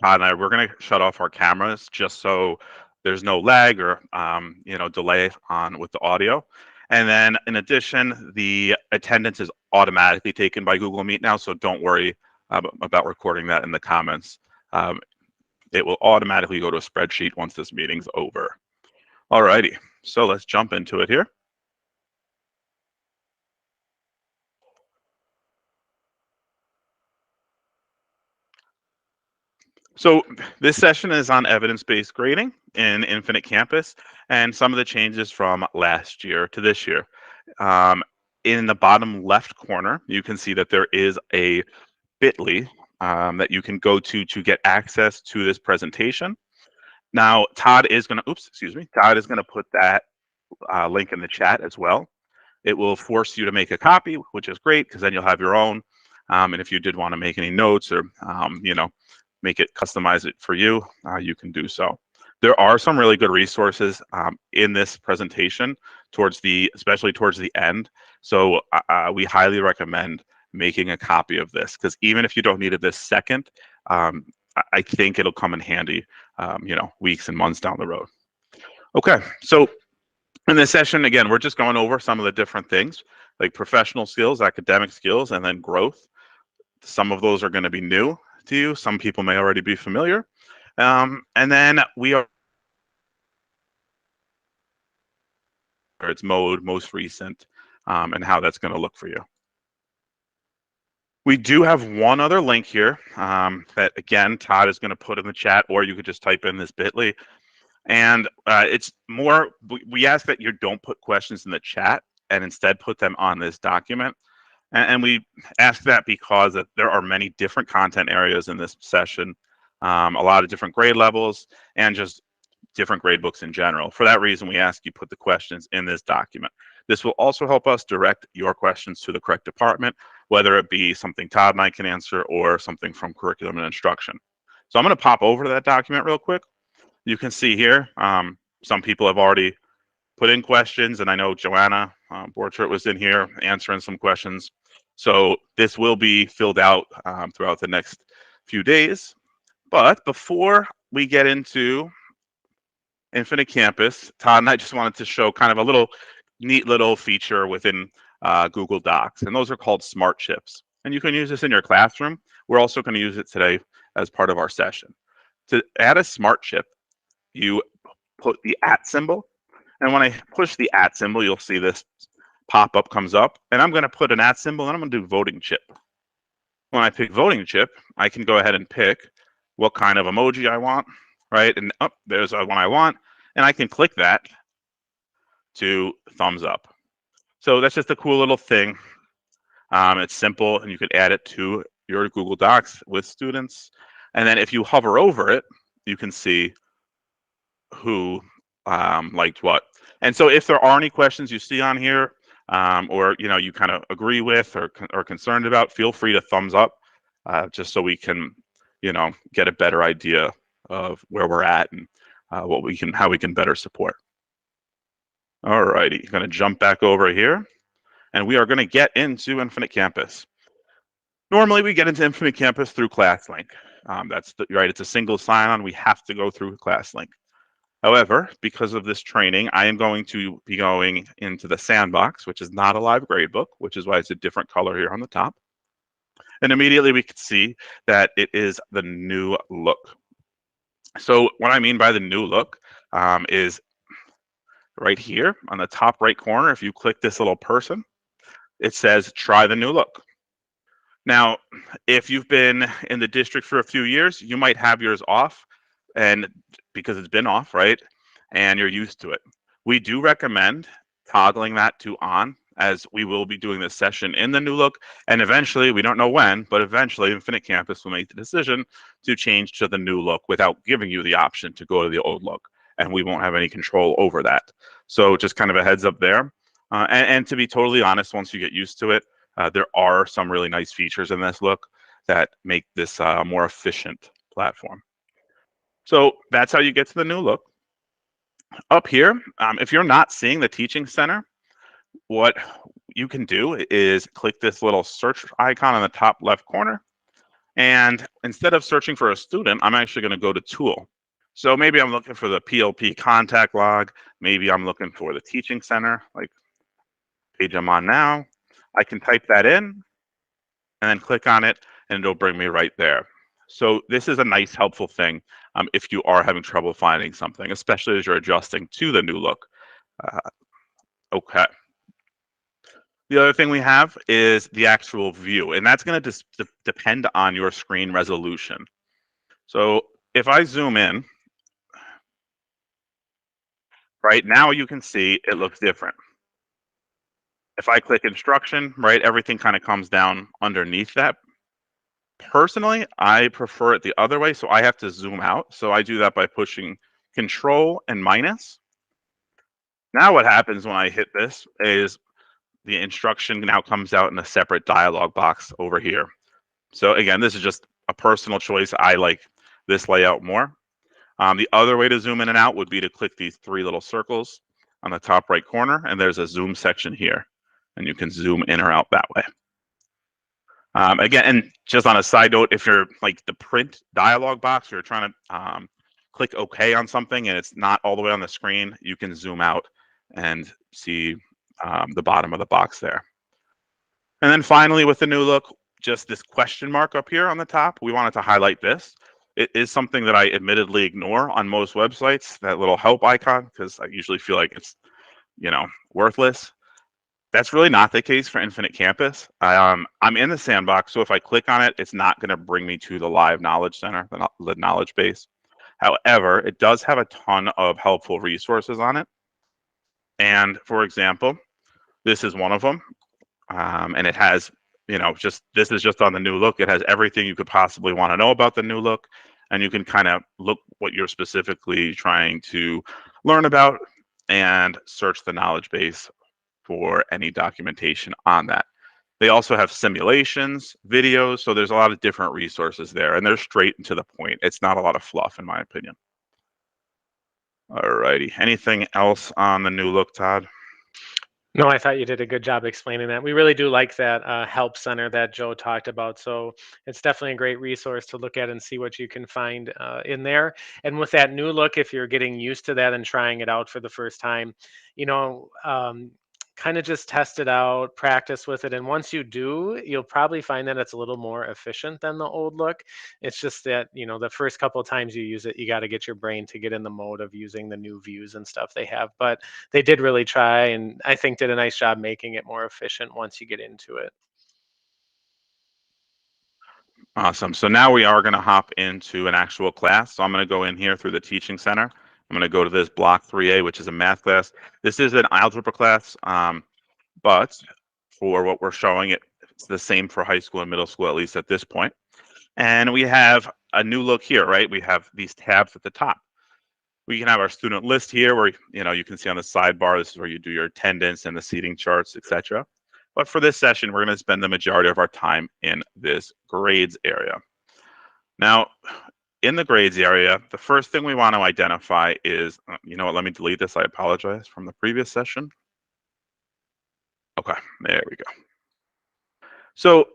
Todd and I, we're going to shut off our cameras just so there's no lag or delay on with the audio. And then in addition, the attendance is automatically taken by Google Meet now, so don't worry about recording that in the comments. It will automatically go to a spreadsheet once this meeting's over. Alrighty, so let's jump into it here. So this session is on evidence-based grading in Infinite Campus and some of the changes from last year to this year. In the bottom left corner, you can see that there is a bit.ly that you can go to get access to this presentation. Now, Todd is going to put that link in the chat as well. It will force you to make a copy, which is great because then you'll have your own. And if you did want to make any notes or, make it, customize it for you, you can do so. There are some really good resources in this presentation especially towards the end. So we highly recommend making a copy of this because even if you don't need it this second, I think it'll come in handy, weeks and months down the road. Okay, so in this session, again, we're just going over some of the different things like professional skills, academic skills, and then growth. Some of those are going to be new to you. Some people may already be familiar. And then its mode, most recent, and how that's going to look for you. We do have one other link here that, again, Todd is going to put in the chat, or you could just type in this bit.ly. And it's more, we ask that you don't put questions in the chat and instead put them on this document. And we ask that because there are many different content areas in this session, a lot of different grade levels, and just different grade books in general. For that reason, we ask you put the questions in this document. This will also help us direct your questions to the correct department, whether it be something Todd and I can answer or something from curriculum and instruction. So I'm going to pop over to that document real quick. You can see here, some people have already put in questions, and I know Joanna Borchert was in here answering some questions. So this will be filled out throughout the next few days. But before we get into Infinite Campus, Todd and I just wanted to show kind of a neat little feature within Google Docs, and those are called smart chips. And you can use this in your classroom. We're also going to use it today as part of our session. To add a smart chip, you put the @ symbol, and when I push the @ symbol, you'll see this pop-up comes up, and I'm going to put an @ symbol, and I'm going to do voting chip. When I pick voting chip, I can go ahead and pick what kind of emoji I want, right? And there's one I want, and I can click that to thumbs up. So that's just a cool little thing. It's simple, and you could add it to your Google Docs with students. And then if you hover over it, you can see who liked what. And so if there are any questions you see on here, or you kind of agree with or concerned about, feel free to thumbs up, just so we can get a better idea of where we're at and how we can better support. All righty, going to jump back over here, and we are going to get into Infinite Campus. Normally we get into Infinite Campus through ClassLink. Right, it's a single sign-on. We have to go through ClassLink. However, because of this training, I am going to be going into the sandbox, which is not a live gradebook, which is why it's a different color here on the top. And immediately we can see that it is the new look. So what I mean by the new look is right here on the top right corner. If you click this little person, it says try the new look. Now, if you've been in the district for a few years, you might have yours off, and because it's been off, right? And you're used to it. We do recommend toggling that to on, as we will be doing this session in the new look. And eventually, we don't know when, but eventually Infinite Campus will make the decision to change to the new look without giving you the option to go to the old look. And we won't have any control over that. So just kind of a heads up there. And to be totally honest, once you get used to it, there are some really nice features in this look that make this a more efficient platform. So that's how you get to the new look. Up here, if you're not seeing the Teaching Center, what you can do is click this little search icon on the top left corner, And instead of searching for a student, I'm actually going to go to tool. So maybe I'm looking for the PLP contact log. Maybe I'm looking for the teaching center, like page I'm on now. I can type that in and then click on it, and it'll bring me right there. So this is a nice, helpful thing if you are having trouble finding something, especially as you're adjusting to the new look. Uh, okay. The other thing we have is the actual view, and that's going to depend on your screen resolution. So if I zoom in, right now you can see it looks different. If I click instruction, right, everything kind of comes down underneath that. Personally, I prefer it the other way, so I have to zoom out. So I do that by pushing Control and minus. Now what happens when I hit this is the instruction now comes out in a separate dialog box over here. So again, this is just a personal choice. I like this layout more. The other way to zoom in and out would be to click these three little circles on the top right corner, and there's a zoom section here, and you can zoom in or out that way. Again, and just on a side note, if you're like the print dialog box, you're trying to click OK on something and it's not all the way on the screen, you can zoom out and see the bottom of the box there. And then finally, with the new look, just this question mark up here on the top, we wanted to highlight this. It is something that I admittedly ignore on most websites, that little help icon, because I usually feel like it's, worthless. That's really not the case for Infinite Campus. I'm in the sandbox, so if I click on it, it's not going to bring me to the live knowledge center, the knowledge base. However, it does have a ton of helpful resources on it. And for example, this is one of them. And it has, this is just on the new look. It has everything you could possibly want to know about the new look. And you can kind of look what you're specifically trying to learn about and search the knowledge base for any documentation on that. They also have simulations, videos, so there's a lot of different resources there, and they're straight and to the point. It's not a lot of fluff, in my opinion. All righty. Anything else on the new look, Todd? No, I thought you did a good job explaining that. We really do like that help center that Joe talked about. So it's definitely a great resource to look at and see what you can find in there. And with that new look, if you're getting used to that and trying it out for the first time, kind of just test it out, practice with it. And once you do, you'll probably find that it's a little more efficient than the old look. It's just that, the first couple of times you use it, you got to get your brain to get in the mode of using the new views and stuff they have. But they did really try, and I think did a nice job making it more efficient once you get into it. Awesome. So now we are going to hop into an actual class. So I'm going to go in here through the Teaching Center. I'm going to go to this Block 3A, which is a math class. This is an algebra class, but for what we're showing, it's the same for high school and middle school, at least at this point. And we have a new look here, right? We have these tabs at the top. We can have our student list here where, you can see on the sidebar, this is where you do your attendance and the seating charts, etc. But for this session, we're going to spend the majority of our time in this grades area. Now, in the grades area, the first thing we want to identify is, let me delete this. I apologize from the previous session. Okay, there we go. So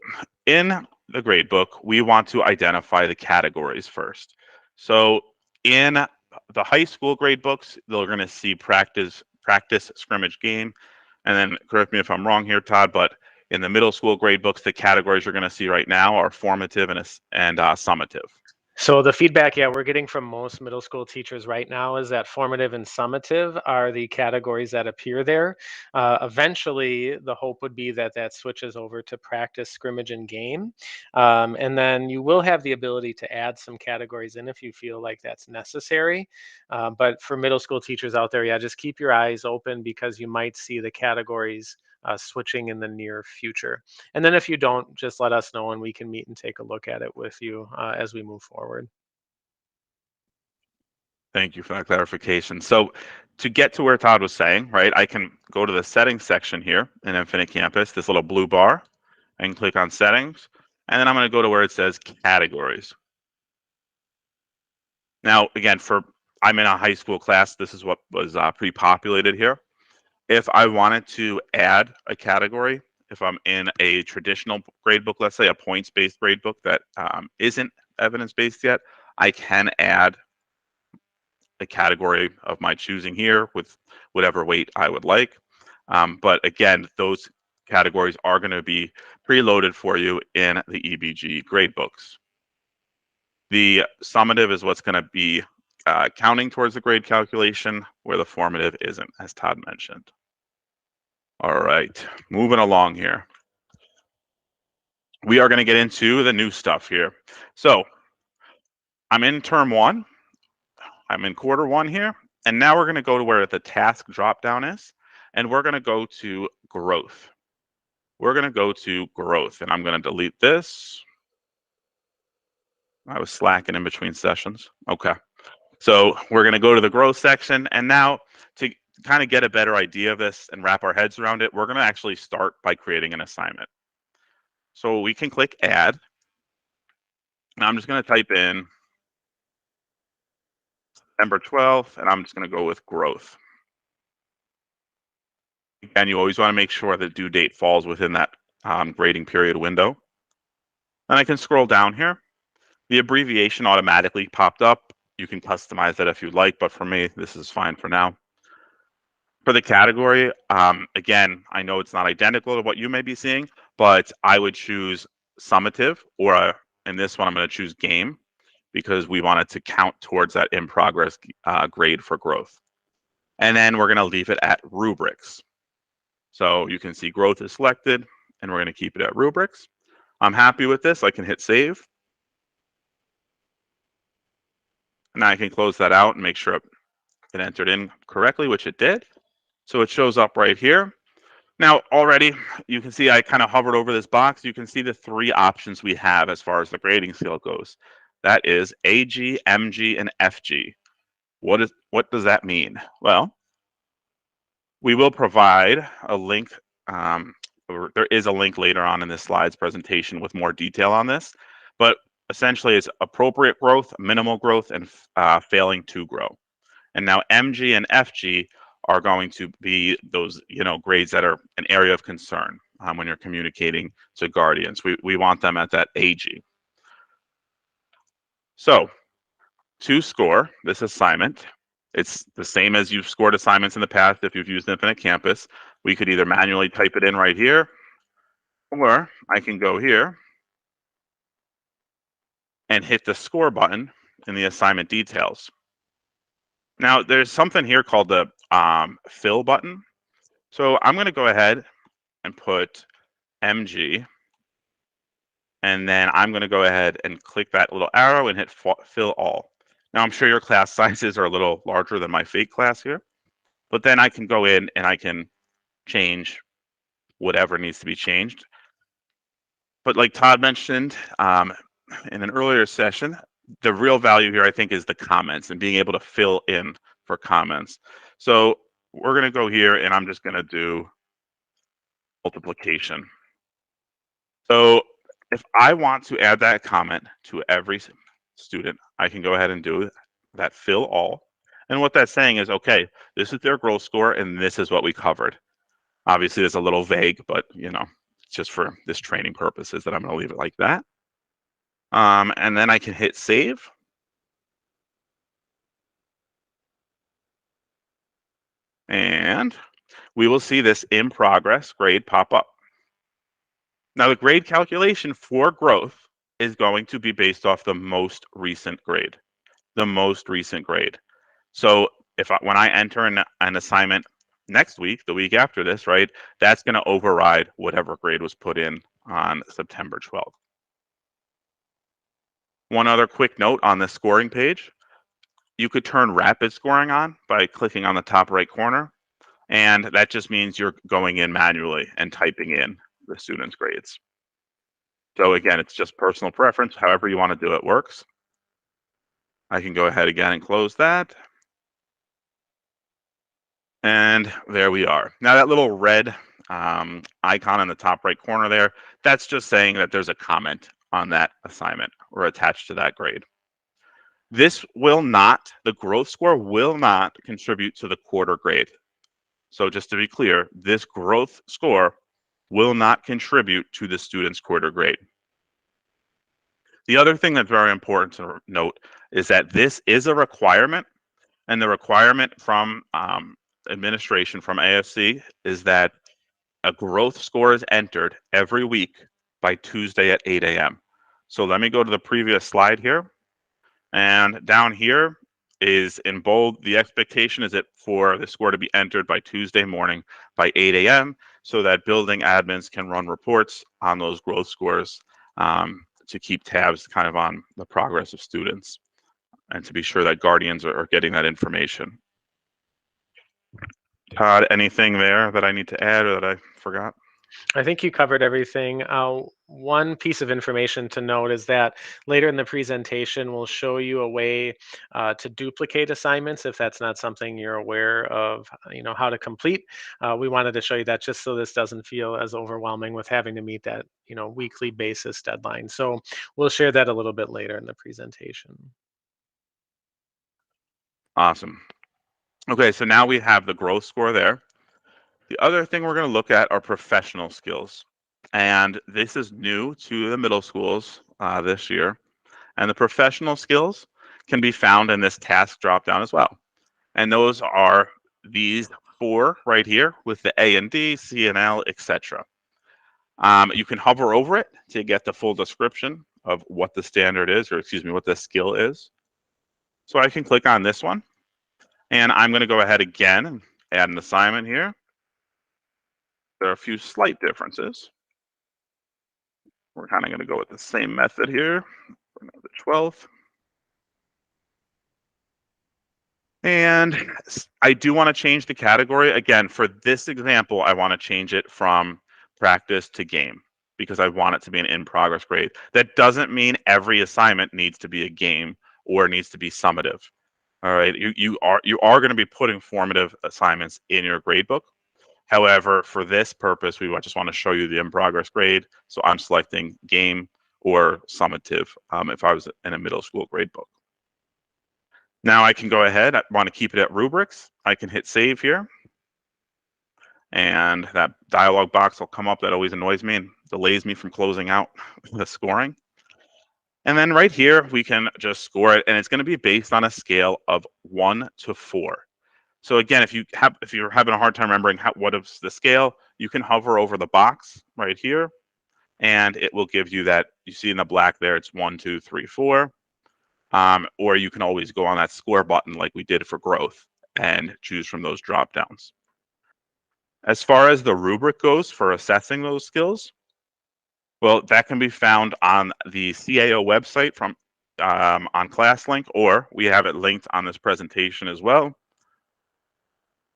in the gradebook, we want to identify the categories first. So in the high school gradebooks, they're going to see practice, scrimmage, game. And then correct me if I'm wrong here, Todd, but in the middle school gradebooks, the categories you're going to see right now are formative and summative. So the feedback, yeah, we're getting from most middle school teachers right now is that formative and summative are the categories that appear there. Eventually, the hope would be that that switches over to practice, scrimmage, and game. And then you will have the ability to add some categories in if you feel like that's necessary. But for middle school teachers out there, yeah, just keep your eyes open because you might see the categories switching in the near future. And then if you don't, just let us know and we can meet and take a look at it with you as we move forward. Thank you for that clarification. So to get to where Todd was saying, right, I can go to the settings section here in Infinite Campus, this little blue bar, and click on settings. And then I'm going to go to where it says categories. Now, again, I'm in a high school class. This is what was pre-populated here. If I wanted to add a category, if I'm in a traditional gradebook, let's say a points-based gradebook that isn't evidence-based yet, I can add a category of my choosing here with whatever weight I would like. But again, those categories are going to be preloaded for you in the EBG gradebooks. The summative is what's going to be counting towards the grade calculation, where the formative isn't, as Todd mentioned. All right, moving along here. We are going to get into the new stuff here. So I'm in term 1. I'm in quarter 1 here. And now we're going to go to where the task dropdown is. And we're going to go to growth. We're going to go to growth. And I'm going to delete this. I was slacking in between sessions. Okay. So we're going to go to the growth section. And now to kind of get a better idea of this and wrap our heads around it, we're going to actually start by creating an assignment. So we can click add. Now I'm just going to type in September 12th, and I'm just going to go with growth. Again, you always want to make sure the due date falls within that grading period window. And I can scroll down here. The abbreviation automatically popped up. You can customize that if you'd like, but for me, this is fine for now. For the category, again, I know it's not identical to what you may be seeing, but I would choose summative, or in this one, I'm going to choose game, because we want it to count towards that in progress grade for growth. And then we're going to leave it at rubrics. So you can see growth is selected, and we're going to keep it at rubrics. I'm happy with this. I can hit save. Now I can close that out and make sure it entered in correctly, which it did. So it shows up right here. Now, already, you can see I kind of hovered over this box. You can see the 3 options we have as far as the grading scale goes. That is AG, MG, and FG. What does that mean? Well, we will provide a link. There is a link later on in this slides presentation with more detail on this. But essentially, it's appropriate growth, minimal growth, and failing to grow. And now MG and FG are going to be those grades that are an area of concern when you're communicating to guardians. We want them at that AG. So to score this assignment, it's the same as you've scored assignments in the past if you've used Infinite Campus. We could either manually type it in right here, or I can go here and hit the score button in the assignment details. Now, there's something here called the fill button. So I'm going to go ahead and put MG, and then I'm going to go ahead and click that little arrow and hit fill all. Now, I'm sure your class sizes are a little larger than my fake class here, but then I can go in and I can change whatever needs to be changed. But like Todd mentioned in an earlier session, the real value here, I think, is the comments and being able to fill in for comments. So we're going to go here, and I'm just going to do multiplication. So if I want to add that comment to every student, I can go ahead and do that fill all. And what that's saying is, okay, this is their growth score, and this is what we covered. Obviously, it's a little vague, but just for this training purposes that I'm going to leave it like that. And then I can hit save. And we will see this in progress grade pop up. Now, the grade calculation for growth is going to be based off the most recent grade. The most recent grade. So when I enter an assignment next week, the week after this, right, that's going to override whatever grade was put in on September 12th. One other quick note on the scoring page. You could turn rapid scoring on by clicking on the top right corner. And that just means you're going in manually and typing in the students' grades. So again, it's just personal preference. However you want to do it works. I can go ahead again and close that. And there we are. Now that little red icon in the top right corner there, that's just saying that there's a comment on that assignment or attached to that grade. This will not, the growth score will not contribute to the quarter grade. So just to be clear, this growth score will not contribute to the student's quarter grade. The other thing that's very important to note is that this is a requirement, and the requirement from administration from AFC is that a growth score is entered every week by Tuesday at 8 a.m. So let me go to the previous slide here. And down here is in bold, the expectation is that for the score to be entered by Tuesday morning by 8 a.m. so that building admins can run reports on those growth scores to keep tabs kind of on the progress of students and to be sure that guardians are getting that information. Todd, anything there that I need to add or that I forgot? I think you covered everything. One piece of information to note is that later in the presentation, we'll show you a way to duplicate assignments if that's not something you're aware of, how to complete. We wanted to show you that just so this doesn't feel as overwhelming with having to meet that, weekly basis deadline. So we'll share that a little bit later in the presentation. Awesome. Okay, so now we have the growth score there. The other thing we're going to look at are professional skills. And this is new to the middle schools this year. And the professional skills can be found in this task dropdown as well. And those are these 4 right here with the A and D, C and L, etc. You can hover over it to get the full description of what the standard is, or excuse me, what the skill is. So I can click on this one. And I'm going to go ahead again and add an assignment here. There are a few slight differences. We're kind of going to go with the same method here for the 12th. And I do want to change the category. Again, for this example, I want to change it from practice to game because I want it to be an in-progress grade. That doesn't mean every assignment needs to be a game or needs to be summative. All right, you are going to be putting formative assignments in your gradebook. However, for this purpose, we just want to show you the in-progress grade. So I'm selecting game or summative if I was in a middle school gradebook. Now I can go ahead. I want to keep it at rubrics. I can hit save here. And that dialog box will come up. That always annoys me and delays me from closing out the scoring. And then right here, we can just score it. And it's going to be based on a scale of 1 to 4. So again, if you're having a hard time remembering what is the scale, you can hover over the box right here, and it will give you that. You see in the black there, it's 1, 2, 3, 4. Or you can always go on that score button like we did for growth and choose from those drop downs. As far as the rubric goes for assessing those skills, well, that can be found on the CAO website from on ClassLink, or we have it linked on this presentation as well.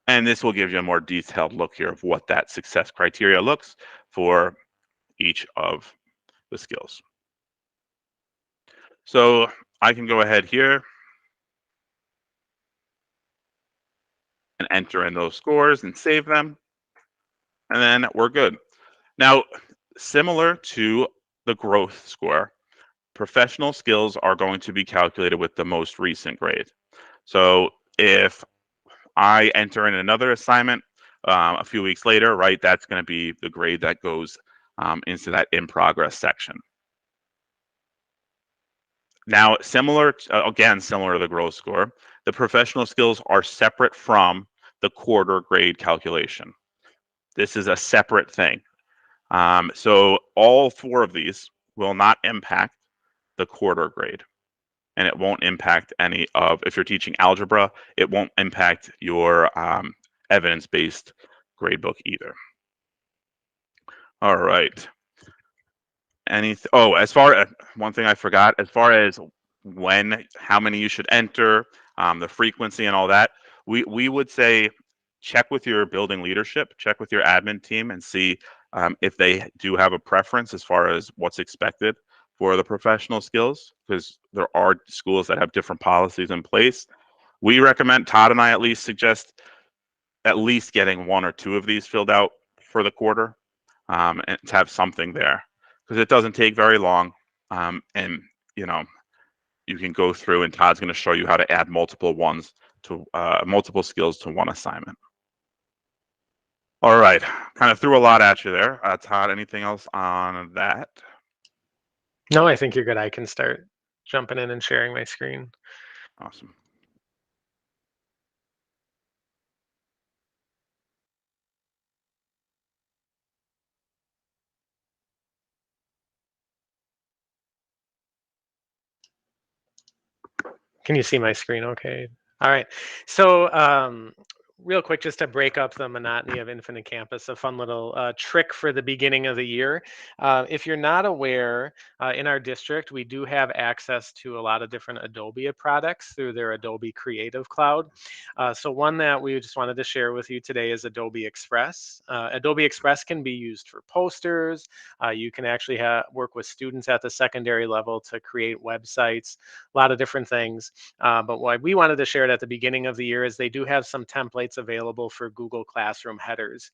And this will give you a more detailed look here of what that success criteria looks for each of the skills. So I can go ahead here and enter in those scores and save them. And then we're good. Now, similar to the growth score, professional skills are going to be calculated with the most recent grade. So if I enter in another assignment a few weeks later, right, that's going to be the grade that goes into that in progress section. Now, similar to the growth score, the professional skills are separate from the quarter grade calculation. This is a separate thing. So all 4 of these will not impact the quarter grade. And it won't impact any of, if you're teaching algebra, it won't impact your evidence-based gradebook either. All right. As far as one thing I forgot, as far as how many you should enter, the frequency and all that, we would say check with your building leadership, check with your admin team and see if they do have a preference as far as what's expected for the professional skills, because there are schools that have different policies in place. We recommend, Todd and I at least suggest at least getting 1 or 2 of these filled out for the quarter and to have something there, because it doesn't take very long. And you can go through and Todd's going to show you how to add multiple skills to one assignment. All right, kind of threw a lot at you there. Todd, anything else on that? No, I think you're good. I can start jumping in and sharing my screen. Awesome. Can you see my screen okay? All right. So, real quick, just to break up the monotony of Infinite Campus, a fun little trick for the beginning of the year. If you're not aware, in our district, we do have access to a lot of different Adobe products through their Adobe Creative Cloud. So, one that we just wanted to share with you today is Adobe Express. Adobe Express can be used for posters. You can actually work with students at the secondary level to create websites, a lot of different things. But why we wanted to share it at the beginning of the year is they do have some templates available for Google Classroom headers.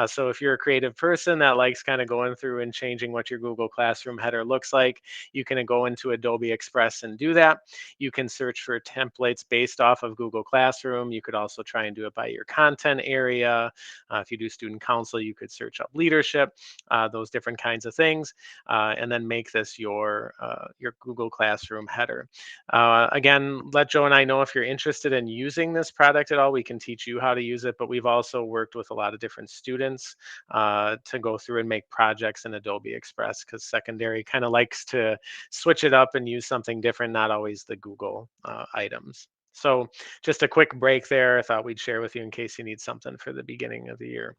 So if you're a creative person that likes kind of going through and changing what your Google Classroom header looks like, you can go into Adobe Express and do that. You can search for templates based off of Google Classroom. You could also try and do it by your content area. If you do student council, you could search up leadership, those different kinds of things, and then make this your Google Classroom header. Again, let Joe and I know if you're interested in using this product at all. We can teach you how to use it, but we've also worked with a lot of different students to go through and make projects in Adobe Express because secondary kind of likes to switch it up and use something different, not always the Google items. So, just a quick break there. I thought we'd share with you in case you need something for the beginning of the year.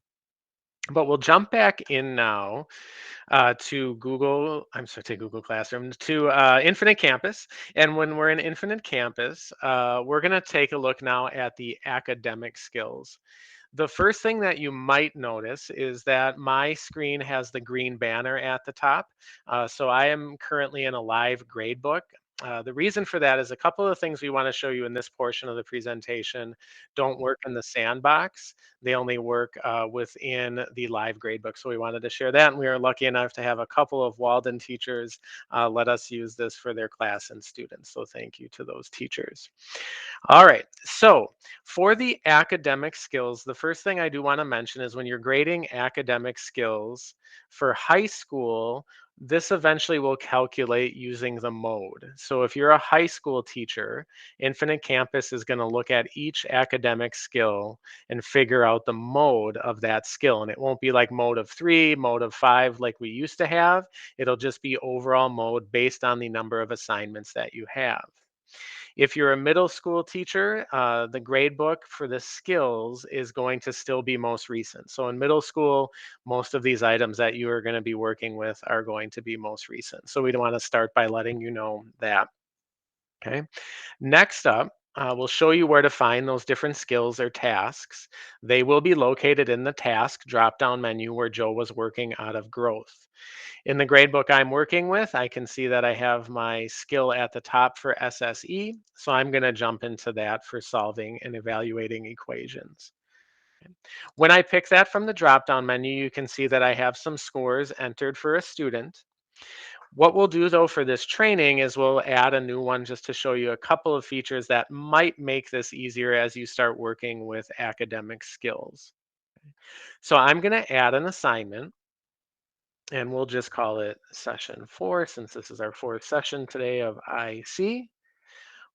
But we'll jump back in now to Google, I'm sorry, to Google Classroom, to Infinite Campus. And when we're in Infinite Campus, we're going to take a look now at the academic skills. The first thing that you might notice is that my screen has the green banner at the top. So I am currently in a live gradebook. The reason for that is a couple of things we want to show you in this portion of the presentation don't work in the sandbox. They only work within the live gradebook. So we wanted to share that. And we are lucky enough to have a couple of Walden teachers let us use this for their class and students. So thank you to those teachers. All right. So for the academic skills, the first thing I do want to mention is when you're grading academic skills for high school, this eventually will calculate using the mode. So if you're a high school teacher, Infinite Campus is going to look at each academic skill and figure out the mode of that skill. And it won't be like mode of 3, mode of 5 like we used to have. It'll just be overall mode based on the number of assignments that you have. If you're a middle school teacher, the grade book for the skills is going to still be most recent. So in middle school, most of these items that you are going to be working with are going to be most recent. So we want to start by letting you know that. Okay. Next up, we'll show you where to find those different skills or tasks. They will be located in the task drop down menu where Joe was working out of growth. In the gradebook I'm working with, I can see that I have my skill at the top for SSE. So I'm going to jump into that for solving and evaluating equations. When I pick that from the drop down menu, you can see that I have some scores entered for a student. What we'll do though for this training is we'll add a new one just to show you a couple of features that might make this easier as you start working with academic skills. So I'm going to add an assignment and we'll just call it session 4 since this is our fourth session today of IC.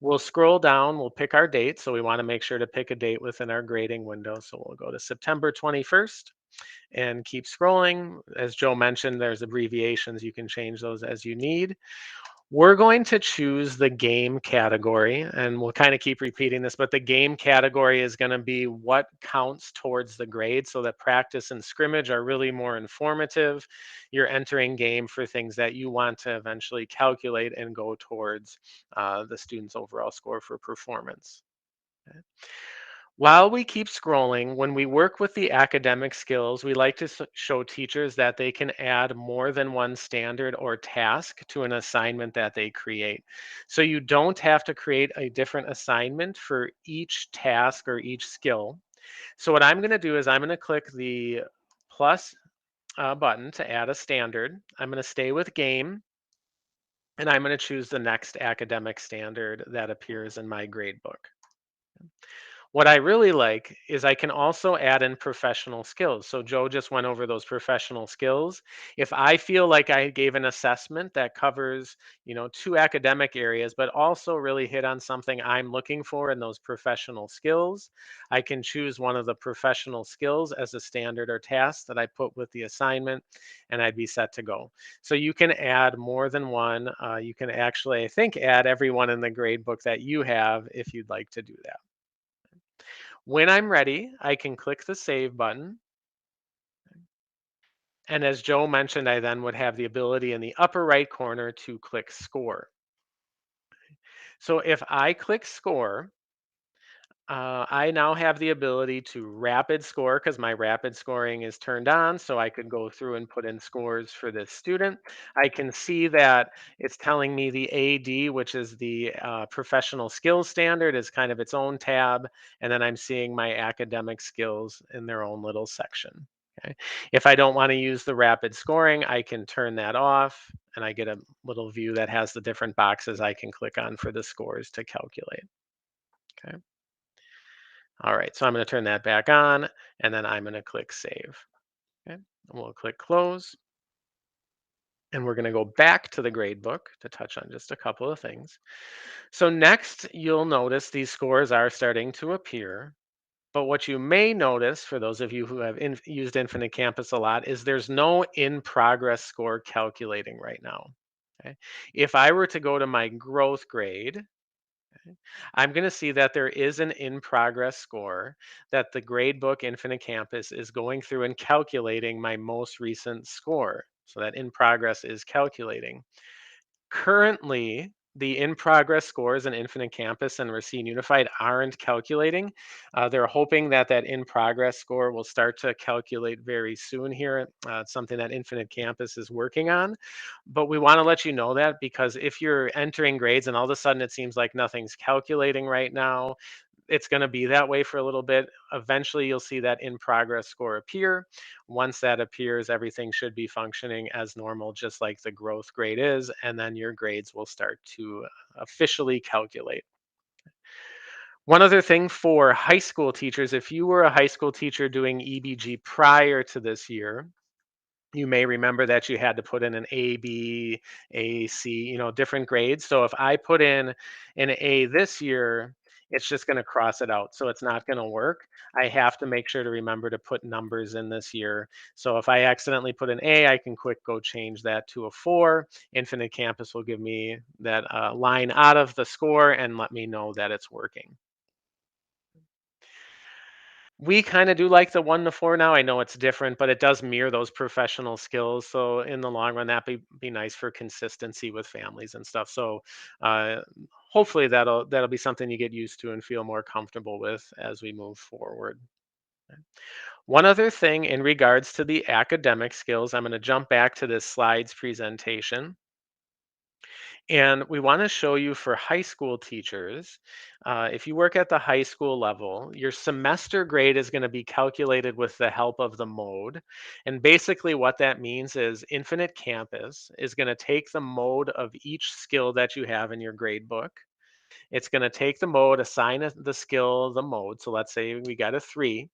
We'll scroll down, we'll pick our date. So we want to make sure to pick a date within our grading window. So we'll go to September 21st and keep scrolling. As Joe mentioned, there's abbreviations. You can change those as you need. We're going to choose the game category, and we'll kind of keep repeating this, but the game category is going to be what counts towards the grade so that practice and scrimmage are really more informative. You're entering game for things that you want to eventually calculate and go towards the student's overall score for performance. Okay. While we keep scrolling, when we work with the academic skills, we like to show teachers that they can add more than one standard or task to an assignment that they create. So you don't have to create a different assignment for each task or each skill. So what I'm going to do is I'm going to click the plus button to add a standard. I'm going to stay with game, and I'm going to choose the next academic standard that appears in my gradebook. What I really like is I can also add in professional skills. So Joe just went over those professional skills. If I feel like I gave an assessment that covers, two academic areas, but also really hit on something I'm looking for in those professional skills, I can choose one of the professional skills as a standard or task that I put with the assignment, and I'd be set to go. So you can add more than one. You can actually, I think, add everyone in the grade book that you have if you'd like to do that. When I'm ready, I can click the save button. And as Joe mentioned, I then would have the ability in the upper right corner to click score. So if I click score, I now have the ability to rapid score because my rapid scoring is turned on. So I could go through and put in scores for this student. I can see that it's telling me the AD, which is the professional skills standard, is kind of its own tab. And then I'm seeing my academic skills in their own little section. Okay. If I don't want to use the rapid scoring, I can turn that off and I get a little view that has the different boxes I can click on for the scores to calculate. Okay. All right, so I'm going to turn that back on and then I'm going to click save. Okay, and we'll click close. And we're going to go back to the gradebook to touch on just a couple of things. So next, you'll notice these scores are starting to appear. But what you may notice, for those of you who have used Infinite Campus a lot, is there's no in progress score calculating right now. Okay? If I were to go to my growth grade, I'm going to see that there is an in progress score that the Gradebook Infinite Campus is going through and calculating my most recent score. So that in progress is calculating. Currently, the in progress scores in Infinite Campus and Racine Unified aren't calculating. They're hoping that that in progress score will start to calculate very soon here. It's something that Infinite Campus is working on. But we want to let you know that because if you're entering grades and all of a sudden it seems like nothing's calculating right now, it's going to be that way for a little bit. Eventually, you'll see that in progress score appear. Once that appears, everything should be functioning as normal, just like the growth grade is, and then your grades will start to officially calculate. One other thing for high school teachers, if you were a high school teacher doing EBG prior to this year, you may remember that you had to put in an A, B, A, C, different grades. So if I put in an A this year, it's just going to cross it out. So it's not going to work. I have to make sure to remember to put numbers in this year. So if I accidentally put an A, I can quick go change that to a 4. Infinite Campus will give me that line out of the score and let me know that it's working. We kind of do like the 1 to 4 now. I know it's different, but it does mirror those professional skills. So in the long run, that be nice for consistency with families and stuff. So uh, hopefully that'll be something you get used to and feel more comfortable with as we move forward. One other thing in regards to the academic skills, I'm going to jump back to this slides presentation. And we want to show you for high school teachers, if you work at the high school level, your semester grade is going to be calculated with the help of the mode. And basically, what that means is Infinite Campus is going to take the mode of each skill that you have in your grade book. It's going to take the mode, assign the skill the mode. So let's say we got a 3.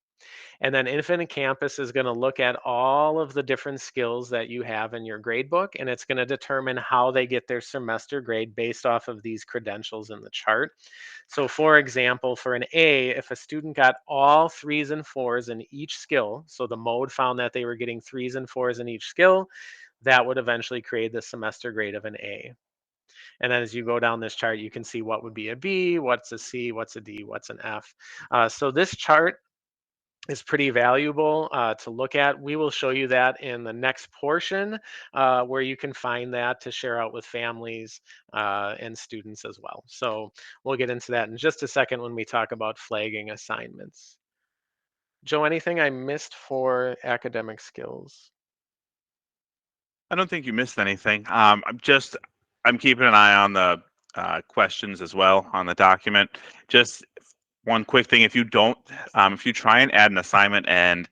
And then Infinite Campus is going to look at all of the different skills that you have in your grade book, and it's going to determine how they get their semester grade based off of these credentials in the chart. So, for example, for an A, if a student got all 3s and 4s in each skill, so the mode found that they were getting 3s and 4s in each skill, that would eventually create the semester grade of an A. And then as you go down this chart, you can see what would be a B, what's a C, what's a D, what's an F. So this chart is pretty valuable to look at. We will show you that in the next portion where you can find that to share out with families and students as well. So we'll get into that in just a second when we talk about flagging assignments. Joe, anything I missed for academic skills? I don't think you missed anything. I'm keeping an eye on the questions as well on the document. Just one quick thing: if you try and add an assignment and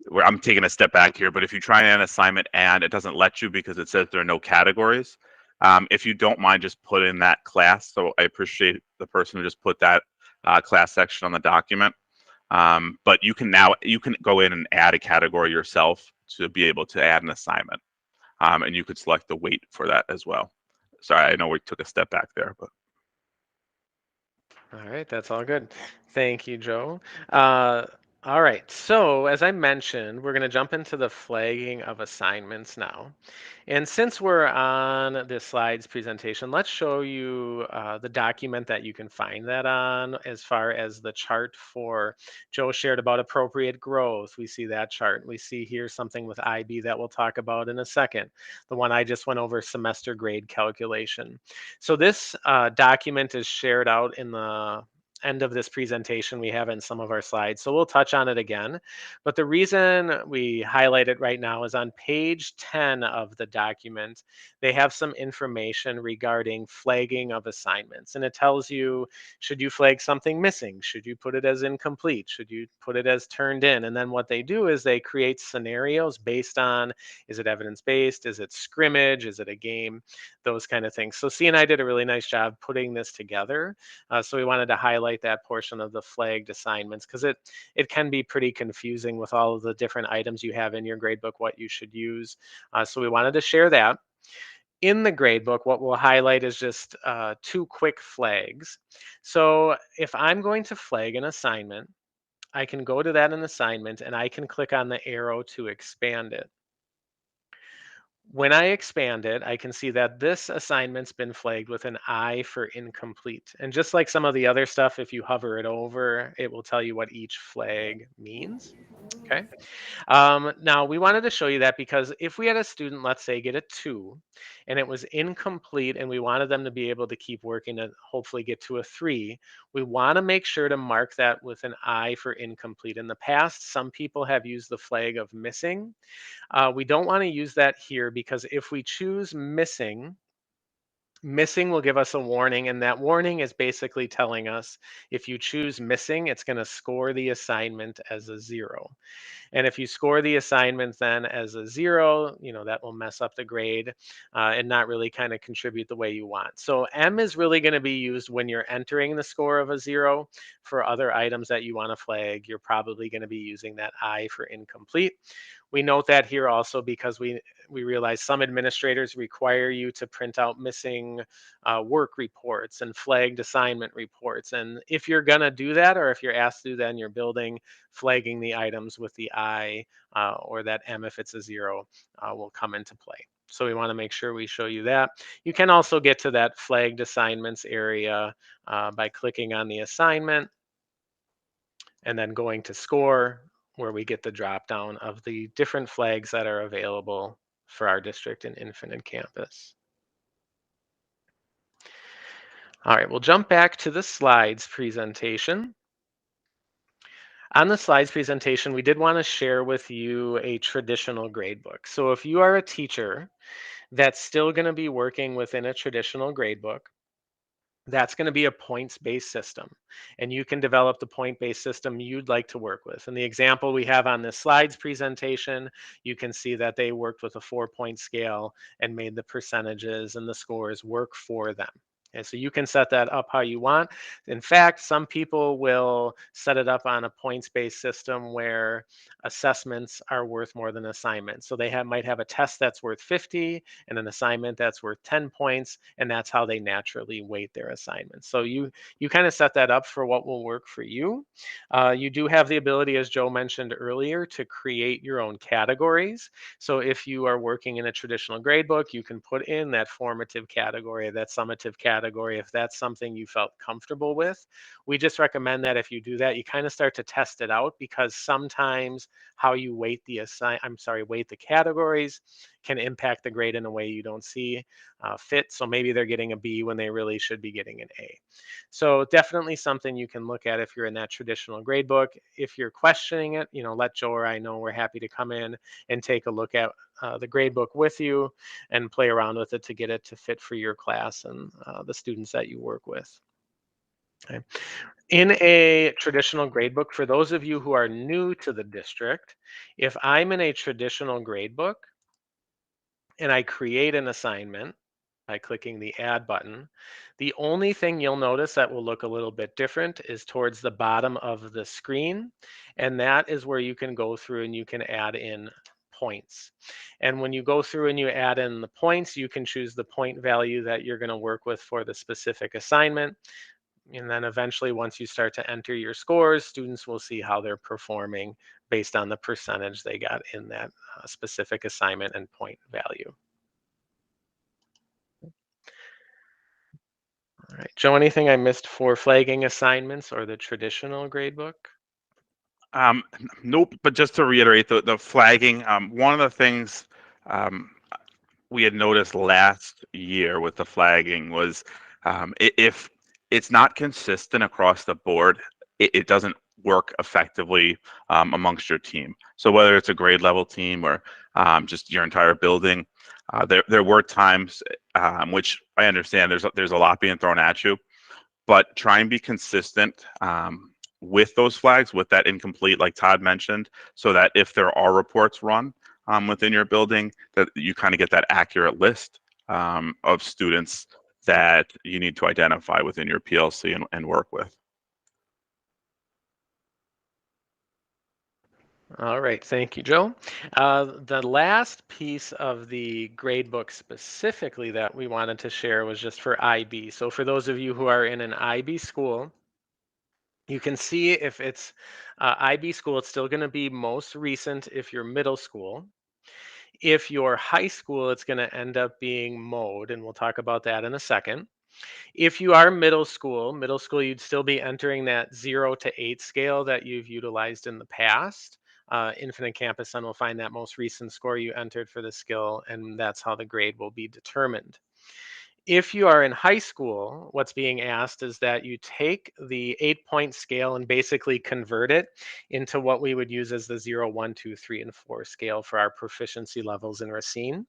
where I'm taking a step back here, but if you try and add an assignment and it doesn't let you because it says there are no categories, if you don't mind, just put in that class. So I appreciate the person who just put that class section on the document. But you can go in and add a category yourself to be able to add an assignment, and you could select the weight for that as well. Sorry, I know we took a step back there, but All right, that's all good. Thank you, Joe. Uh, all right, so as I mentioned, we're going to jump into the flagging of assignments now. And since we're on this slides presentation, let's show you the document that you can find that on as far as the chart for Joe shared about appropriate growth. We see that chart. We see here something with IB that we'll talk about in a second. The one I just went over, semester grade calculation. So this document is shared out in the end of this presentation. We have it in some of our slides, so we'll touch on it again. But the reason we highlight it right now is on page 10 of the document, they have some information regarding flagging of assignments. And it tells you, should you flag something missing? Should you put it as incomplete? Should you put it as turned in? And then what they do is they create scenarios based on, is it evidence-based? Is it scrimmage? Is it a game? Those kind of things. So C and I did a really nice job putting this together. So we wanted to highlight that portion of the flagged assignments because it can be pretty confusing with all of the different items you have in your gradebook, what you should use. So we wanted to share that. In the gradebook, what we'll highlight is just two quick flags. So if I'm going to flag an assignment, I can go to that an assignment and I can click on the arrow to expand it. When I expand it, I can see that this assignment's been flagged with an I for incomplete. And just like some of the other stuff, if you hover it over, it will tell you what each flag means. Okay. Now, we wanted to show you that because if we had a student, let's say, get a 2 and it was incomplete and we wanted them to be able to keep working to hopefully get to a 3, we want to make sure to mark that with an I for incomplete. In the past, some people have used the flag of missing. We don't want to use that here because if we choose missing, missing will give us a warning, and that warning is basically telling us if you choose missing, it's going to score the assignment as a 0. And if you score the assignment then as a 0, that will mess up the grade and not really kind of contribute the way you want. So M is really going to be used when you're entering the score of a 0. For other items that you want to flag, you're probably going to be using that I for incomplete. We note that here also because we realize some administrators require you to print out missing work reports and flagged assignment reports. And if you're going to do that, or if you're asked to do that in your building, flagging the items with the I or that M if it's a 0 will come into play. So we want to make sure we show you that. You can also get to that flagged assignments area by clicking on the assignment and then going to score, where we get the drop down of the different flags that are available for our district and Infinite Campus. All right, we'll jump back to the slides presentation. On the slides presentation, we did want to share with you a traditional gradebook. So if you are a teacher that's still going to be working within a traditional gradebook, that's going to be a points-based system. And you can develop the point-based system you'd like to work with. And the example we have on this slides presentation, you can see that they worked with a 4-point scale and made the percentages and the scores work for them. And so you can set that up how you want. In fact, some people will set it up on a points-based system where assessments are worth more than assignments. So they might have a test that's worth 50 and an assignment that's worth 10 points, and that's how they naturally weight their assignments. So you kind of set that up for what will work for you. You do have the ability, as Joe mentioned earlier, to create your own categories. So if you are working in a traditional gradebook, you can put in that formative category, that summative category, if that's something you felt comfortable with. We just recommend that if you do that, you kind of start to test it out, because sometimes how you weight weight the categories can impact the grade in a way you don't see fit. So maybe they're getting a B when they really should be getting an A. So definitely something you can look at if you're in that traditional grade book. If you're questioning it, let Joe or I know. We're happy to come in and take a look at the grade book with you and play around with it to get it to fit for your class and the students that you work with. Okay. In a traditional grade book, for those of you who are new to the district, if I'm in a traditional grade book and I create an assignment, by clicking the Add button. The only thing you'll notice that will look a little bit different is towards the bottom of the screen, and that is where you can go through and you can add in points. And when you go through and you add in the points, you can choose the point value that you're going to work with for the specific assignment. And then eventually, once you start to enter your scores, students will see how they're performing based on the percentage they got in that specific assignment and point value. All right, Joe, anything I missed for flagging assignments or the traditional gradebook? Nope. But just to reiterate, the flagging. One of the things um, we had noticed last year with the flagging was if it's not consistent across the board, it doesn't work effectively amongst your team. So whether it's a grade level team or just your entire building, there were times which I understand there's a lot being thrown at you, but try and be consistent with those flags, with that incomplete, like Todd mentioned, so that if there are reports run within your building, that you kind of get that accurate list of students that you need to identify within your PLC and work with. All right, thank you, Joe. The last piece of the gradebook specifically that we wanted to share was just for IB. So for those of you who are in an IB school, you can see if it's IB school, it's still going to be most recent if you're middle school. If you're high school, it's going to end up being mode, and we'll talk about that in a second. If you are middle school, you'd still be entering that 0 to 8 scale that you've utilized in the past. Infinite Campus then will find that most recent score you entered for the skill, and that's how the grade will be determined. If you are in high school, what's being asked is that you take the 8 point scale and basically convert it into what we would use as the 0, 1, 2, 3, and 4 scale for our proficiency levels in Racine.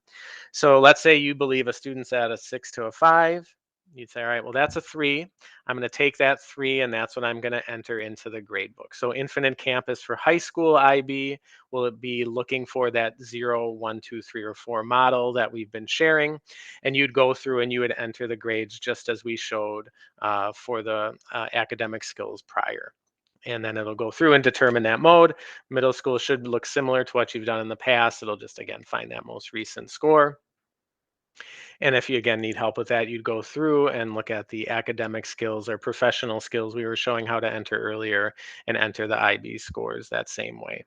So let's say you believe a student's at a 6 to a 5. You'd say, all right, well, that's a 3. I'm going to take that 3, and that's what I'm going to enter into the grade book. So Infinite Campus for high school IB will it be looking for that 0, 1, 2, 3, or 4 model that we've been sharing. And you'd go through and you would enter the grades just as we showed for the academic skills prior. And then it'll go through and determine that mode. Middle school should look similar to what you've done in the past. It'll just, again, find that most recent score. And if you again need help with that, you'd go through and look at the academic skills or professional skills we were showing how to enter earlier and enter the IB scores that same way.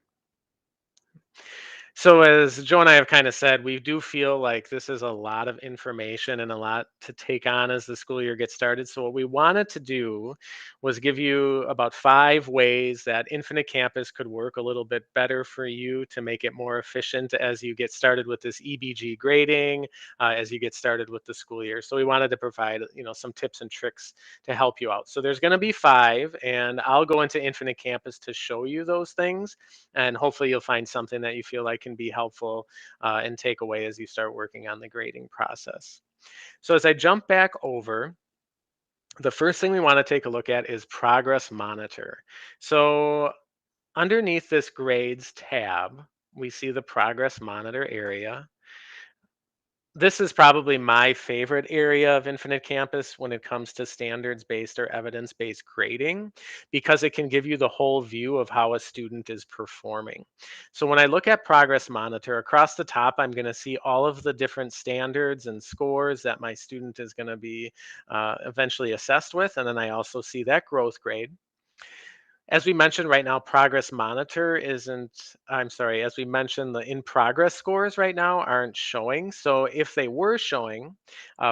So as Joe and I have kind of said, we do feel like this is a lot of information and a lot to take on as the school year gets started. So what we wanted to do was give you about 5 ways that Infinite Campus could work a little bit better for you to make it more efficient as you get started with this EBG grading, as you get started with the school year. So we wanted to provide, some tips and tricks to help you out. So there's going to be 5, and I'll go into Infinite Campus to show you those things, and hopefully you'll find something that you feel like can be helpful and take away as you start working on the grading process. So as I jump back over, the first thing we want to take a look at is Progress Monitor. So underneath this Grades tab, we see the Progress Monitor area. This is probably my favorite area of Infinite Campus when it comes to standards-based or evidence-based grading, because it can give you the whole view of how a student is performing. So when I look at Progress Monitor, across the top, I'm going to see all of the different standards and scores that my student is going to be eventually assessed with. And then I also see that growth grade. As we mentioned right now, Progress Monitor isn't, I'm sorry, as we mentioned, the in progress scores right now aren't showing. So if they were showing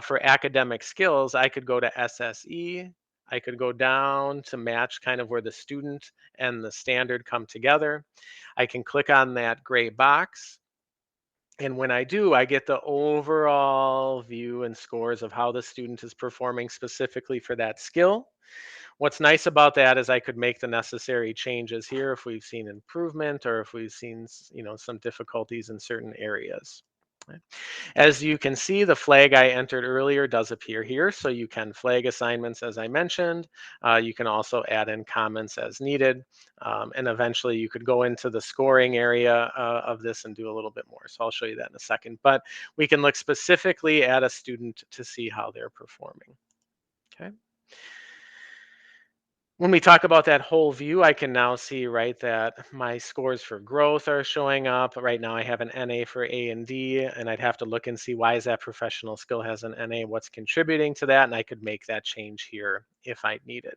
for academic skills, I could go to SSE. I could go down to match kind of where the student and the standard come together. I can click on that gray box. And when I do, I get the overall view and scores of how the student is performing specifically for that skill. What's nice about that is I could make the necessary changes here if we've seen improvement or if we've seen, some difficulties in certain areas. As you can see, the flag I entered earlier does appear here, so you can flag assignments as I mentioned. You can also add in comments as needed, and eventually you could go into the scoring area of this and do a little bit more. So I'll show you that in a second, but we can look specifically at a student to see how they're performing. Okay. When we talk about that whole view, I can now see, right, that my scores for growth are showing up. Right now I have an NA for A and D, and I'd have to look and see why is that professional skill has an NA, what's contributing to that, and I could make that change here if I needed.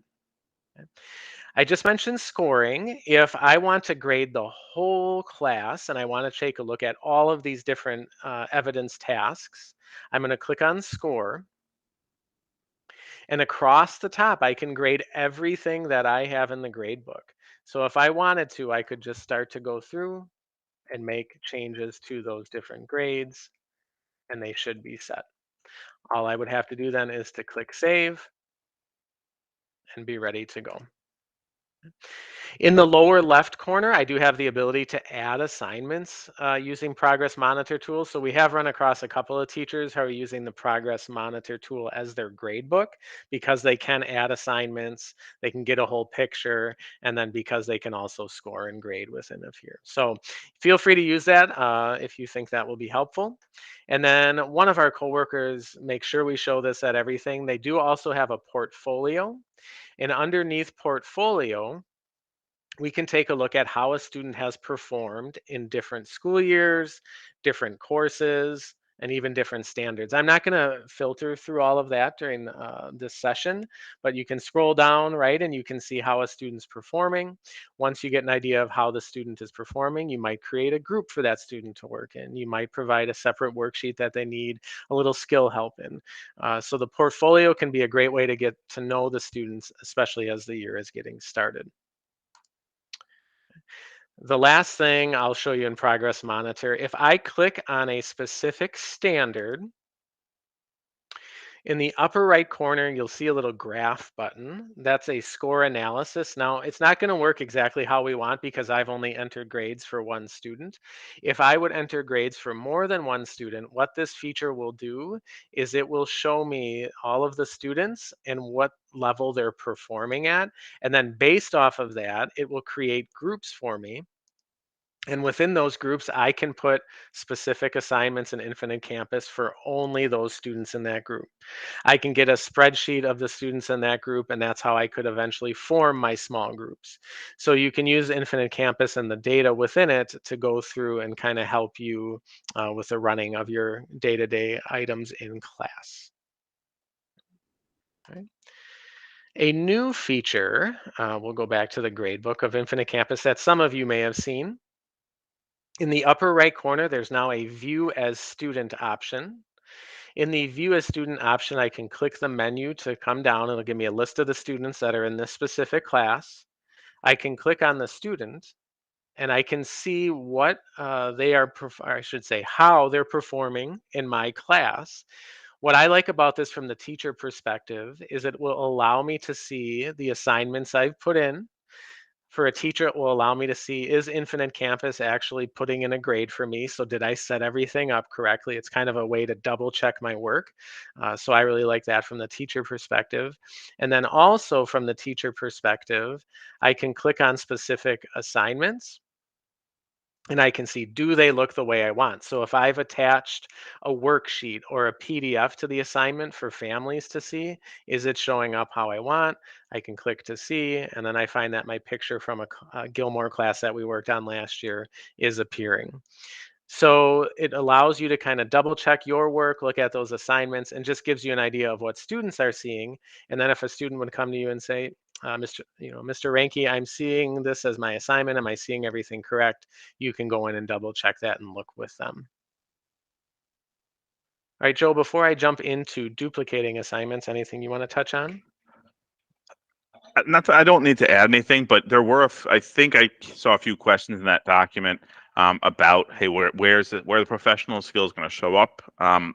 Okay. I just mentioned scoring. If I want to grade the whole class and I want to take a look at all of these different evidence tasks, I'm going to click on score. And across the top, I can grade everything that I have in the grade book. So if I wanted to, I could just start to go through and make changes to those different grades, and they should be set. All I would have to do then is to click save and be ready to go. In the lower left corner, I do have the ability to add assignments using Progress Monitor tools. So we have run across a couple of teachers who are using the Progress Monitor tool as their grade book because they can add assignments, they can get a whole picture, and then because they can also score and grade within of here. So feel free to use that if you think that will be helpful. And then one of our coworkers, make sure we show this at everything. They do also have a portfolio. And underneath portfolio, we can take a look at how a student has performed in different school years, different courses, and even different standards. I'm not going to filter through all of that during this session, but you can scroll down, right, and you can see how a student's performing. Once you get an idea of how the student is performing, you might create a group for that student to work in. You might provide a separate worksheet that they need a little skill help in. So the portfolio can be a great way to get to know the students, especially as the year is getting started. The last thing I'll show you in Progress Monitor, if I click on a specific standard, in the upper right corner, you'll see a little graph button. That's a score analysis. Now, it's not going to work exactly how we want because I've only entered grades for one student. If I would enter grades for more than one student, what this feature will do is it will show me all of the students and what level they're performing at. And then based off of that, it will create groups for me. And within those groups, I can put specific assignments in Infinite Campus for only those students in that group. I can get a spreadsheet of the students in that group, and that's how I could eventually form my small groups. So you can use Infinite Campus and the data within it to go through and kind of help you with the running of your day-to-day items in class. Okay. A new feature, we'll go back to the gradebook of Infinite Campus that some of you may have seen. In the upper right corner, there's now a View as Student option. In the View as Student option, I can click the menu to come down. It'll give me a list of the students that are in this specific class. I can click on the student, and I can see what they are, I should say, how they're performing in my class. What I like about this from the teacher perspective is it will allow me to see the assignments I've put in. For a teacher, it will allow me to see, is Infinite Campus actually putting in a grade for me? So did I set everything up correctly? It's kind of a way to double check my work. So I really like that from the teacher perspective. And then also from the teacher perspective, I can click on specific assignments and I can see, do they look the way I want? So if I've attached a worksheet or a PDF to the assignment for families to see, is it showing up how I want? I can click to see, and then I find that my picture from a Gilmore class that we worked on last year is appearing. So it allows you to kind of double check your work, look at those assignments, and just gives you an idea of what students are seeing. And then if a student would come to you and say, Mr. Ranke, I'm seeing this as my assignment. Am I seeing everything correct? You can go in and double check that and look with them. All right, Joe, before I jump into duplicating assignments, anything you want to touch on? Not I don't need to add anything, but there were I think I saw a few questions in that document about, hey, where the professional skills going to show up?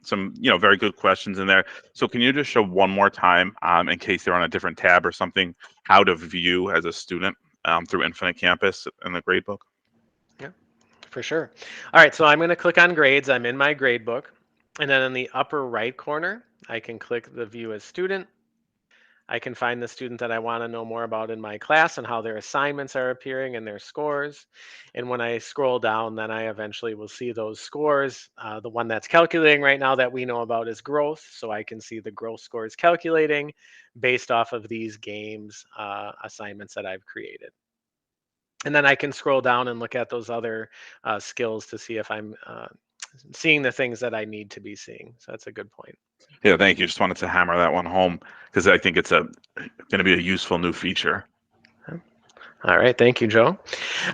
Some very good questions in there. So can you just show one more time, in case they're on a different tab or something, how to view as a student through Infinite Campus in the gradebook? Yeah. For sure. All right, so I'm going to click on grades. I'm in my grade book. And then in the upper right corner, I can click the view as student. I can find the student that I want to know more about in my class and how their assignments are appearing and their scores. And when I scroll down, then I eventually will see those scores. The one that's calculating right now that we know about is growth. So I can see the growth scores calculating based off of these games assignments that I've created. And then I can scroll down and look at those other skills to see if I'm seeing the things that I need to be seeing. So that's a good point. Yeah, thank you. Just wanted to hammer that one home because I think it's going to be a useful new feature. All right, thank you, Joe.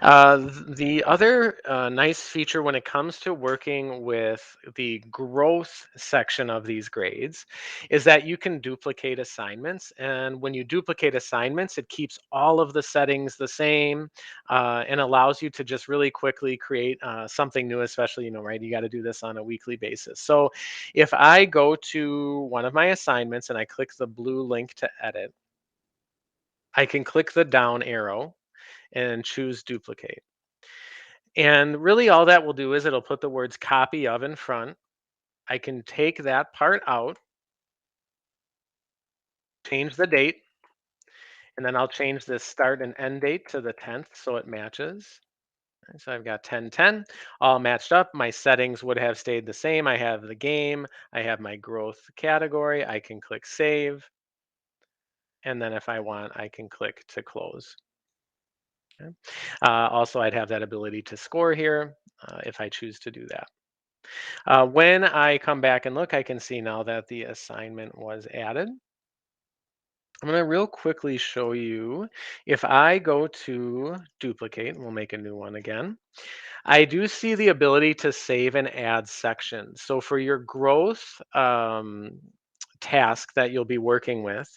The other nice feature when it comes to working with the growth section of these grades is that you can duplicate assignments. And when you duplicate assignments, it keeps all of the settings the same and allows you to just really quickly create something new, especially, right, you got to do this on a weekly basis. So if I go to one of my assignments and I click the blue link to edit, I can click the down arrow and choose duplicate. And really all that will do is it'll put the words copy of in front. I can take that part out, change the date, and then I'll change this start and end date to the 10th so it matches. So I've got 1010 all matched up. My settings would have stayed the same. I have the game, I have my growth category. I can click save. And then if I want, I can click to close. Okay. Also, I'd have that ability to score here if I choose to do that. When I come back and look, I can see now that the assignment was added. I'm going to real quickly show you if I go to duplicate, we'll make a new one again. I do see the ability to save and add sections. So for your growth task that you'll be working with,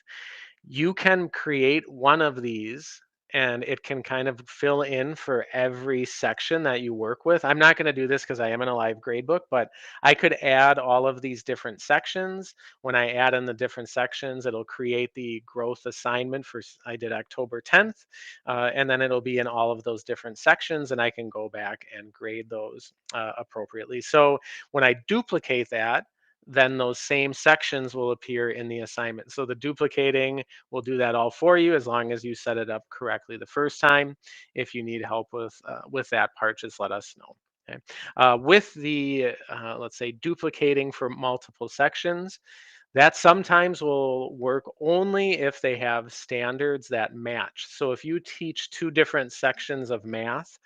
you can create one of these and it can kind of fill in for every section that you work with. I'm not going to do this because I am in a live gradebook, but I could add all of these different sections. When I add in the different sections, it'll create the growth assignment for, I did October 10th, and then it'll be in all of those different sections and I can go back and grade those appropriately. So when I duplicate that, then those same sections will appear in the assignment. So the duplicating will do that all for you as long as you set it up correctly the first time. If you need help with that part, just let us know. Okay. With the, let's say, duplicating for multiple sections, that sometimes will work only if they have standards that match. So if you teach two different sections of math,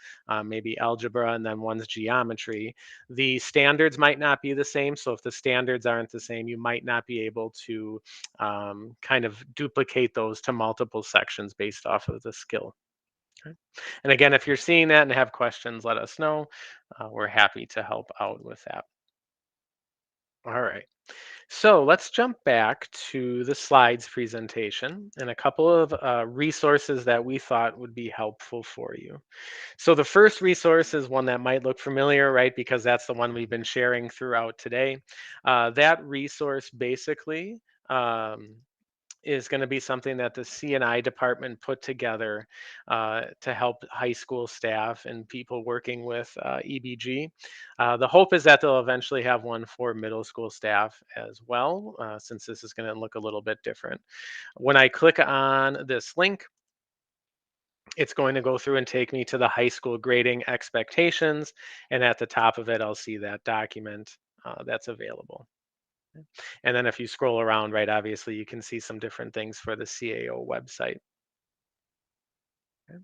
maybe algebra and then one's geometry, the standards might not be the same. So if the standards aren't the same, you might not be able to kind of duplicate those to multiple sections based off of the skill. Okay. And again, if you're seeing that and have questions, let us know. We're happy to help out with that. All right. So let's jump back to the slides presentation and a couple of resources that we thought would be helpful for you. So the first resource is one that might look familiar, right? Because that's the one we've been sharing throughout today. That resource basically um, is going to be something that the CNI department put together to help high school staff and people working with EBG. The hope is that they'll eventually have one for middle school staff as well, since this is going to look a little bit different. When I click on this link, it's going to go through and take me to the high school grading expectations. And at the top of it, I'll see that document that's available. And then if you scroll around, right, obviously you can see some different things for the CAO website. Okay.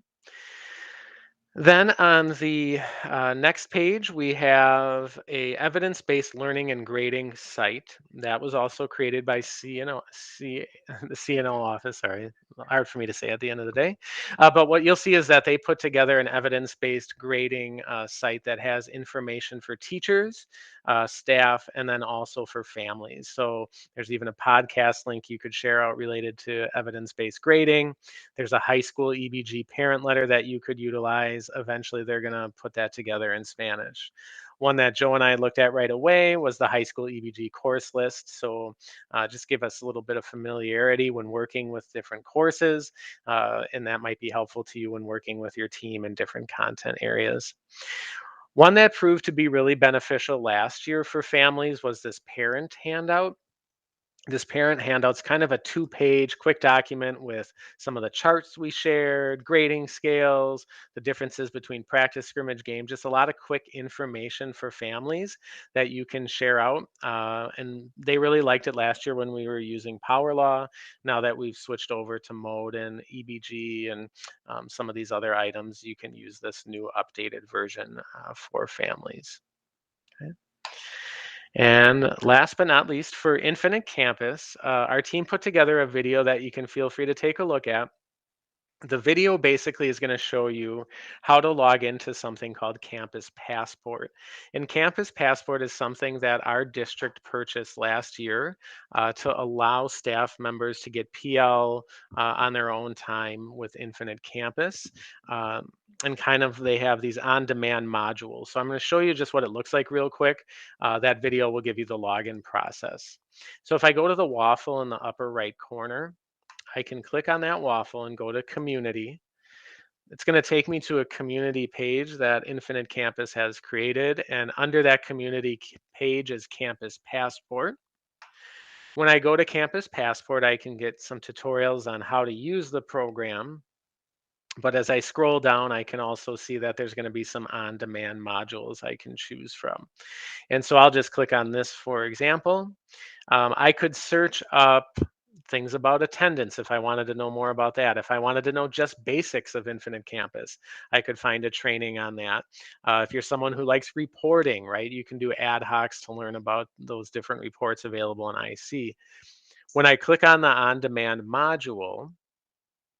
Then on the next page, we have a evidence-based learning and grading site that was also created by the CNO office. Sorry, hard for me to say at the end of the day. But what you'll see is that they put together an evidence-based grading site that has information for teachers, staff, and then also for families. So there's even a podcast link you could share out related to evidence-based grading. There's a high school EBG parent letter that you could utilize. Eventually, they're going to put that together in Spanish. One that Joe and I looked at right away was the high school EBG course list. So just give us a little bit of familiarity when working with different courses, and that might be helpful to you when working with your team in different content areas. One that proved to be really beneficial last year for families was this parent handout. This parent handout's kind of a two-page quick document with some of the charts we shared, grading scales, the differences between practice, scrimmage, game, just a lot of quick information for families that you can share out. And they really liked it last year when we were using Power Law. Now that we've switched over to Mode and EBG and some of these other items, you can use this new updated version for families. Okay. And last but not least, for Infinite Campus, our team put together a video that you can feel free to take a look at. The video basically is going to show you how to log into something called Campus Passport. And Campus Passport is something that our district purchased last year to allow staff members to get PL on their own time with Infinite Campus. And kind of they have these on-demand modules. So I'm going to show you just what it looks like real quick. That video will give you the login process. So if I go to the waffle in the upper right corner, I can click on that waffle and go to community. It's going to take me to a community page that Infinite Campus has created. And under that community page is Campus Passport. When I go to Campus Passport, I can get some tutorials on how to use the program. But as I scroll down, I can also see that there's going to be some on-demand modules I can choose from. And so I'll just click on this, for example. I could search up things about attendance if I wanted to know more about that. If I wanted to know just basics of Infinite Campus, I could find a training on that. If you're someone who likes reporting, right, you can do ad hocs to learn about those different reports available in IC. When I click on the on-demand module,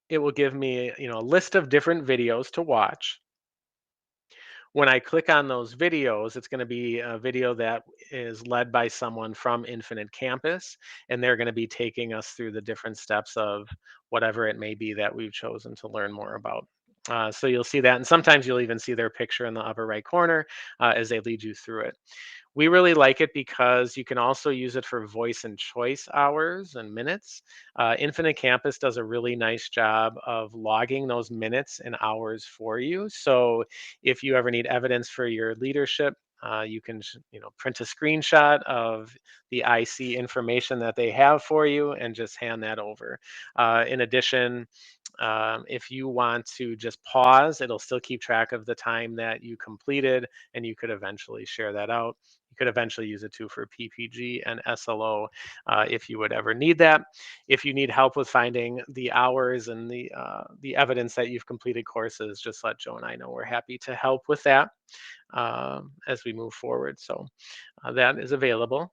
it will give me, a list of different videos to watch. When I click on those videos, it's going to be a video that is led by someone from Infinite Campus, and they're going to be taking us through the different steps of whatever it may be that we've chosen to learn more about. So you'll see that, and sometimes you'll even see their picture in the upper right corner as they lead you through it. We really like it because you can also use it for voice and choice hours and minutes. Infinite Campus does a really nice job of logging those minutes and hours for you. So if you ever need evidence for your leadership, you can print a screenshot of the IC information that they have for you and just hand that over. In addition, if you want to just pause, it'll still keep track of the time that you completed, and you could eventually share that out. You could eventually use it too for PPG and SLO if you would ever need that. If you need help with finding the hours and the evidence that you've completed courses, just let Joe and I know. We're happy to help with that as we move forward. So that is available.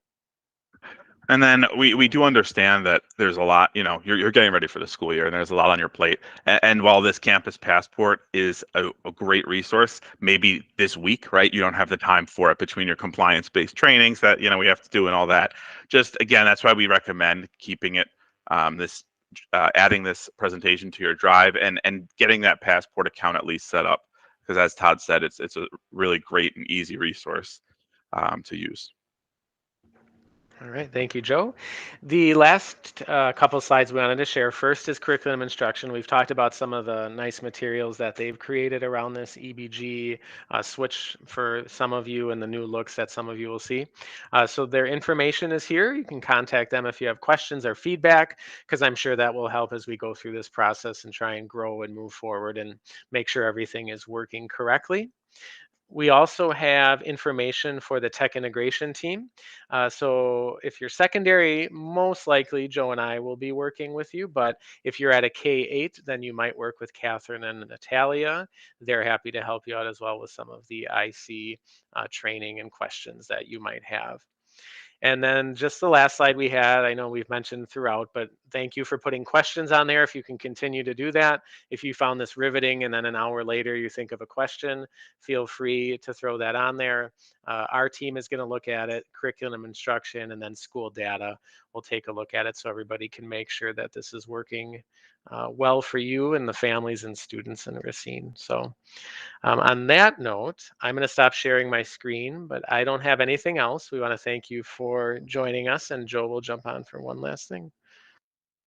And then we do understand that there's a lot, you're getting ready for the school year and there's a lot on your plate. And while this Campus Passport is a great resource, maybe this week, right, you don't have the time for it between your compliance-based trainings that, we have to do and all that. Just again, that's why we recommend keeping it, adding this presentation to your drive and getting that Passport account at least set up. Because as Todd said, it's a really great and easy resource to use. All right, thank you, Joe. The last couple slides we wanted to share first is curriculum instruction. We've talked about some of the nice materials that they've created around this EBG switch for some of you and the new looks that some of you will see. So their information is here. You can contact them if you have questions or feedback, because I'm sure that will help as we go through this process and try and grow and move forward and make sure everything is working correctly. We also have information for the tech integration team. So if you're secondary, most likely Joe and I will be working with you. But if you're at a K-8, then you might work with Catherine and Natalia. They're happy to help you out as well with some of the IC training and questions that you might have. And then just the last slide we had, I know we've mentioned throughout, but thank you for putting questions on there. If you can continue to do that. If you found this riveting and then an hour later you think of a question, feel free to throw that on there. Our team is going to look at it, curriculum instruction, and then school data. We'll take a look at it so everybody can make sure that this is working well for you and the families and students in Racine. So on that note, I'm going to stop sharing my screen, but I don't have anything else. We want to thank you for joining us, and Joe will jump on for one last thing.